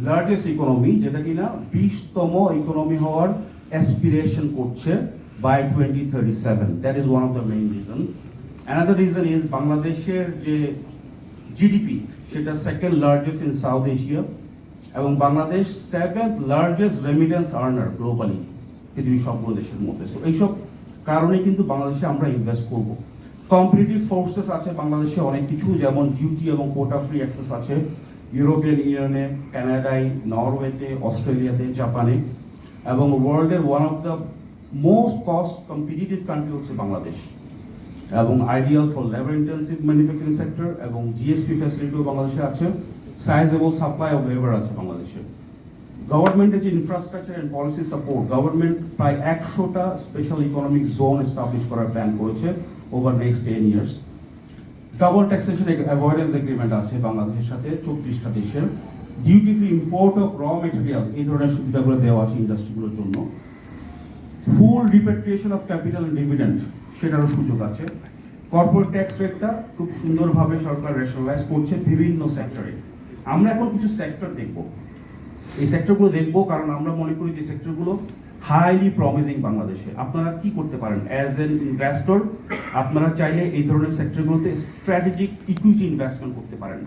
Largest economy, যেটা কিনা 20তম ইকোনমি হওয়ার অ্যাসপিরেশন করছে by 2037. That is one of the main reason. Another reason is বাংলাদেশের যে জিডিপি সেটা second largest in South Asia, এবং Bangladesh 7th largest remittance earner globally পৃথিবীর সবগুলো দেশের মধ্যে। সো এইসব কারণে কিন্তু বাংলাদেশে আমরা ইনভেস্ট করব। কম্পিটিটিভ ফোর্সেস আছে বাংলাদেশে অনেক কিছু, যেমন ডিউটি এবং কোটা ফ্রি অ্যাক্সেস আছে ইউরোপিয়ান ইউনিয়নে, কানাডায়, নরওয়েতে, অস্ট্রেলিয়াতে, জাপানে, এবং ওয়ার্ল্ডের one of the most cost competitive country হচ্ছে বাংলাদেশ, এবং ideal for labour intensive manufacturing sector, এবং জিএসপি ফ্যাসিলিটিও বাংলাদেশে আছে, সাইজেবল সাপ্লাই অফ লেবার আছে বাংলাদেশে। গভর্নমেন্টের যে infrastructure and policy support, government প্রায় 100টা স্পেশাল ইকোনমিক জোন এস্টাবলিশ করার প্ল্যান করেছে over next 10 years. Double taxation avoidance agreement আছে বাংলাদেশের সাথে 34টা দেশের। Duty free import of raw material, এই ধরনের সুবিধাগুলো দেওয়া আছে ইন্ডাস্ট্রিগুলোর জন্য। Full repatriation of capital and dividend, সেটারও সুযোগ আছে। কর্পোরেট ট্যাক্স রেটটা খুব সুন্দরভাবে সরকার রেশনালাইজ করছে বিভিন্ন সেক্টরে। আমরা এখন কিছু সেক্টর দেখব, এই সেক্টরগুলো দেখব কারণ আমরা মনে করি যে সেক্টরগুলো হাইলি প্রমিজিং বাংলাদেশে। আপনারা কি করতে পারেন অ্যাজ এন ইনভেস্টর, আপনারা চাইলে এই ধরনের সেক্টরগুলোতে স্ট্র্যাটেজিক ইকুইটি ইনভেস্টমেন্ট করতে পারেন।